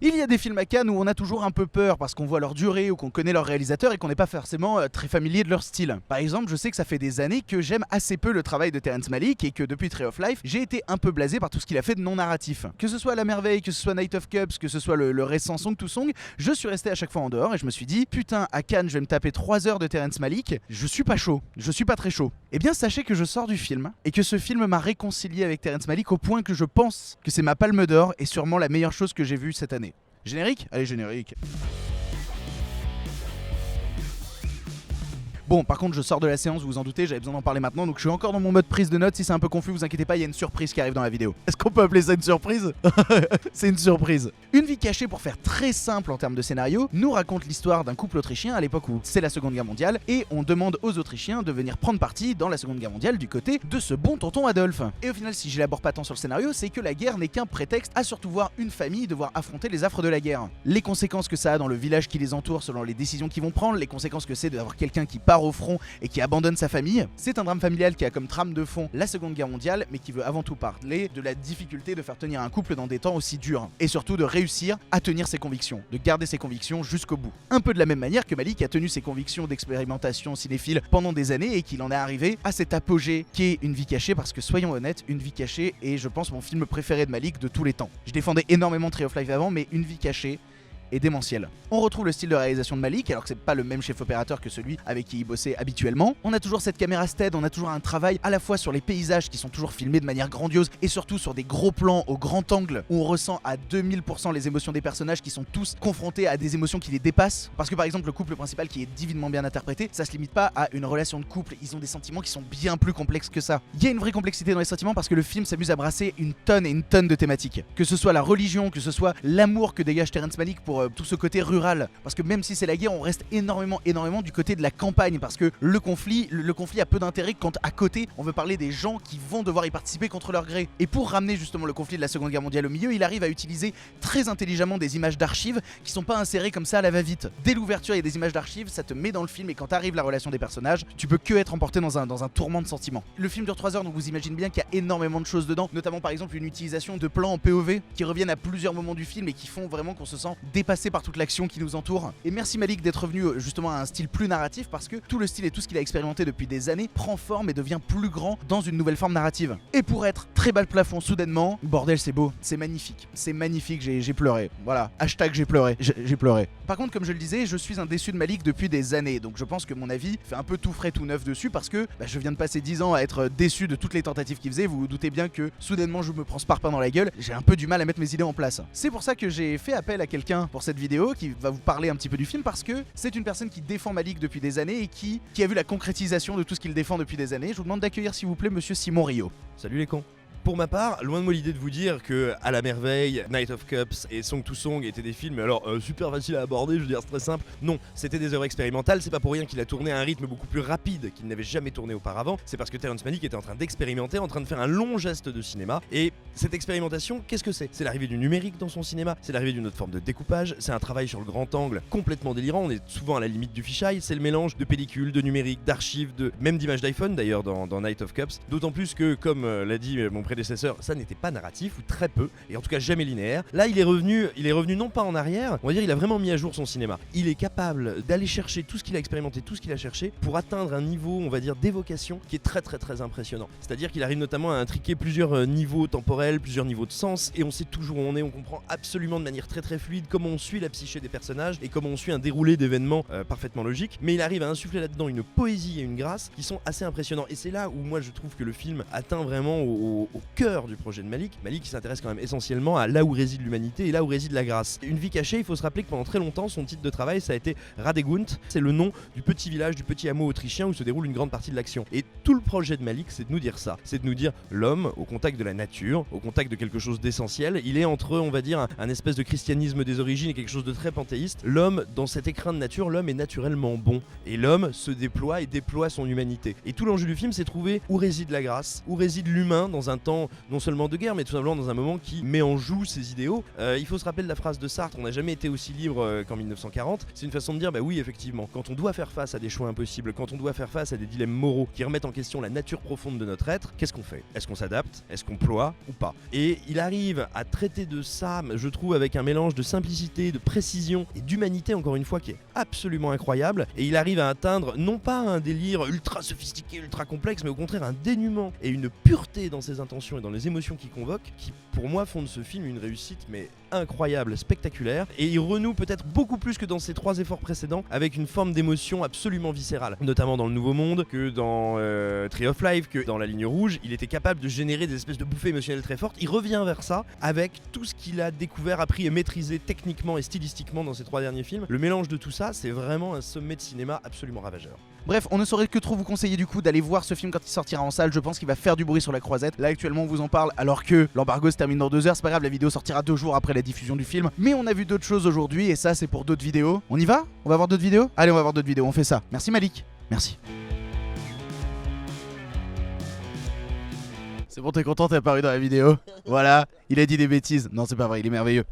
Il y a des films à Cannes où on a toujours un peu peur parce qu'on voit leur durée ou qu'on connaît leur réalisateur et qu'on n'est pas forcément très familier de leur style. Par exemple, je sais que ça fait des années que j'aime assez peu le travail de Terrence Malick et que depuis Tree of Life, j'ai été un peu blasé par tout ce qu'il a fait de non narratif. Que ce soit La Merveille, que ce soit Night of Cups, que ce soit le récent Song to Song, je suis resté à chaque fois en dehors et je me suis dit putain, à Cannes, je vais me taper 3 heures de Terrence Malick, je suis pas chaud, je suis pas très chaud. Eh bien, sachez que je sors du film et que ce film m'a réconcilié avec Terrence Malick au point que je pense que c'est ma palme d'or et sûrement la meilleure chose que j'ai vue cette année. Générique ? Allez, générique. Bon, par contre, je sors de la séance, vous vous en doutez, j'avais besoin d'en parler maintenant, donc je suis encore dans mon mode prise de notes. Si c'est un peu confus, vous inquiétez pas, il y a une surprise qui arrive dans la vidéo. Est-ce qu'on peut appeler ça une surprise? C'est une surprise. Une vie cachée, pour faire très simple en termes de scénario, nous raconte l'histoire d'un couple autrichien à l'époque où c'est la Seconde Guerre mondiale, et on demande aux Autrichiens de venir prendre parti dans la Seconde Guerre mondiale du côté de ce bon tonton Adolphe. Et au final, si j'élabore pas tant sur le scénario, c'est que la guerre n'est qu'un prétexte à surtout voir une famille devoir affronter les affres de la guerre. Les conséquences que ça a dans le village qui les entoure selon les décisions qu'ils vont prendre, les conséquences que c'est d'avoir quelqu'un qui part au front et qui abandonne sa famille. C'est un drame familial qui a comme trame de fond la Seconde Guerre mondiale, mais qui veut avant tout parler de la difficulté de faire tenir un couple dans des temps aussi durs, et surtout de réussir à tenir ses convictions, de garder ses convictions jusqu'au bout. Un peu de la même manière que Malick a tenu ses convictions d'expérimentation cinéphile pendant des années et qu'il en est arrivé à cet apogée qu'est Une vie cachée, parce que soyons honnêtes, Une vie cachée est, je pense, mon film préféré de Malick de tous les temps. Je défendais énormément Tree of Life avant, mais Une vie cachée et démentiel. On retrouve le style de réalisation de Malick, alors que c'est pas le même chef opérateur que celui avec qui il bossait habituellement. On a toujours cette caméra stead, on a toujours un travail à la fois sur les paysages qui sont toujours filmés de manière grandiose et surtout sur des gros plans au grand angle où on ressent à 2000% les émotions des personnages qui sont tous confrontés à des émotions qui les dépassent. Parce que par exemple le couple principal qui est divinement bien interprété, ça se limite pas à une relation de couple, ils ont des sentiments qui sont bien plus complexes que ça. Il y a une vraie complexité dans les sentiments parce que le film s'amuse à brasser une tonne et une tonne de thématiques. Que ce soit la religion, que ce soit l'amour que dégage Terrence Malick pour tout ce côté rural, parce que même si c'est la guerre, on reste énormément du côté de la campagne, parce que le conflit a peu d'intérêt quand à côté on veut parler des gens qui vont devoir y participer contre leur gré. Et pour ramener justement le conflit de la Seconde Guerre mondiale au milieu, il arrive à utiliser très intelligemment des images d'archives qui sont pas insérées comme ça à la va-vite. Dès l'ouverture, il y a des images d'archives, ça te met dans le film, et quand arrive la relation des personnages, tu peux que être emporté dans un tourment de sentiments. Le film dure 3 heures, donc vous imaginez bien qu'il y a énormément de choses dedans, notamment par exemple une utilisation de plans en POV qui reviennent à plusieurs moments du film et qui font vraiment qu'on se sent dépassé par toute l'action qui nous entoure. Et merci Malick d'être revenu justement à un style plus narratif, parce que tout le style et tout ce qu'il a expérimenté depuis des années prend forme et devient plus grand dans une nouvelle forme narrative. Et pour être très bas le plafond soudainement, bordel, c'est beau, c'est magnifique, j'ai pleuré. Voilà, hashtag j'ai pleuré, j'ai pleuré. Par contre, comme je le disais, je suis un déçu de Malick depuis des années, donc je pense que mon avis fait un peu tout frais tout neuf dessus, parce que je viens de passer 10 ans à être déçu de toutes les tentatives qu'il faisait. Vous vous doutez bien que soudainement je me prends ce parpaing dans la gueule, j'ai un peu du mal à mettre mes idées en place. C'est pour ça que j'ai fait appel à quelqu'un pour cette vidéo qui va vous parler un petit peu du film, parce que c'est une personne qui défend Malick depuis des années et qui a vu la concrétisation de tout ce qu'il défend depuis des années. Je vous demande d'accueillir s'il vous plaît monsieur Simon Rio. Salut les cons. Pour ma part, loin de moi l'idée de vous dire que À la Merveille, Night of Cups et Song to Song étaient des films super faciles à aborder, je veux dire c'est très simple. Non, c'était des œuvres expérimentales, c'est pas pour rien qu'il a tourné à un rythme beaucoup plus rapide qu'il n'avait jamais tourné auparavant. C'est parce que Terrence Malick était en train d'expérimenter, en train de faire un long geste de cinéma. Et cette expérimentation, qu'est-ce que c'est? C'est l'arrivée du numérique dans son cinéma, c'est l'arrivée d'une autre forme de découpage, c'est un travail sur le grand angle complètement délirant, on est souvent à la limite du fisheye, c'est le mélange de pellicules, de numérique, d'archives, même d'images d'iPhone d'ailleurs dans Night of Cups. D'autant plus que, comme l'a dit mon prédécesseur, ça n'était pas narratif, ou très peu, et en tout cas jamais linéaire. Là il est revenu non pas en arrière, on va dire il a vraiment mis à jour son cinéma. Il est capable d'aller chercher tout ce qu'il a expérimenté, tout ce qu'il a cherché, pour atteindre un niveau, on va dire, d'évocation qui est très très très impressionnant. C'est-à-dire qu'il arrive notamment à intriquer plusieurs niveaux temporels, plusieurs niveaux de sens, et on sait toujours où on est, on comprend absolument de manière très très fluide comment on suit la psyché des personnages, et comment on suit un déroulé d'événements parfaitement logique, mais il arrive à insuffler là-dedans une poésie et une grâce qui sont assez impressionnants. Et c'est là où moi je trouve que le film atteint vraiment au cœur du projet de Malick. Malick qui s'intéresse quand même essentiellement à là où réside l'humanité et là où réside la grâce. Une vie cachée, il faut se rappeler que pendant très longtemps, son titre de travail ça a été Radegunt, c'est le nom du petit village, du petit hameau autrichien où se déroule une grande partie de l'action. Et tout le projet de Malick, c'est de nous dire ça, c'est de nous dire l'homme au contact de la nature, au contact de quelque chose d'essentiel, il est entre, on va dire, un espèce de christianisme des origines et quelque chose de très panthéiste. L'homme, dans cet écrin de nature, l'homme est naturellement bon, et l'homme se déploie et déploie son humanité. Et tout l'enjeu du film, c'est trouver où réside la grâce, où réside l'humain dans un temps non seulement de guerre, mais tout simplement dans un moment qui met en joue ses idéaux. Il faut se rappeler de la phrase de Sartre, on n'a jamais été aussi libre qu'en 1940. C'est une façon de dire, bah oui, effectivement, quand on doit faire face à des choix impossibles, quand on doit faire face à des dilemmes moraux qui remettent en question la nature profonde de notre être, qu'est-ce qu'on fait? Est-ce qu'on s'adapte? Est-ce qu'on ploie ou pas? Et il arrive à traiter de ça, je trouve, avec un mélange de simplicité, de précision et d'humanité, encore une fois, qui est absolument incroyable. Et il arrive à atteindre non pas un délire ultra sophistiqué, ultra complexe, mais au contraire un dénuement et une pureté dans ses intentions et dans les émotions qu'il convoque, qui pour moi font de ce film une réussite mais incroyable, spectaculaire. Et il renoue peut-être beaucoup plus que dans ses 3 efforts précédents avec une forme d'émotion absolument viscérale, notamment dans Le Nouveau Monde, que dans Tree of Life, que dans La Ligne Rouge. Il était capable de générer des espèces de bouffées émotionnelles très fortes. Il revient vers ça avec tout ce qu'il a découvert, appris et maîtrisé techniquement et stylistiquement dans ses 3 derniers films. Le mélange de tout ça, c'est vraiment un sommet de cinéma absolument ravageur. Bref, on ne saurait que trop vous conseiller du coup d'aller voir ce film quand il sortira en salle. Je pense qu'il va faire du bruit sur la croisette. Là actuellement on vous en parle alors que l'embargo se termine dans 2 heures. C'est pas grave, la vidéo sortira 2 jours après la diffusion du film. Mais on a vu d'autres choses aujourd'hui et ça c'est pour d'autres vidéos. On y va? On va voir d'autres vidéos? Allez, on va voir d'autres vidéos, on fait ça. Merci Malik. Merci. C'est bon, t'es content, t'es apparu dans la vidéo? Voilà, il a dit des bêtises. Non, c'est pas vrai, il est merveilleux.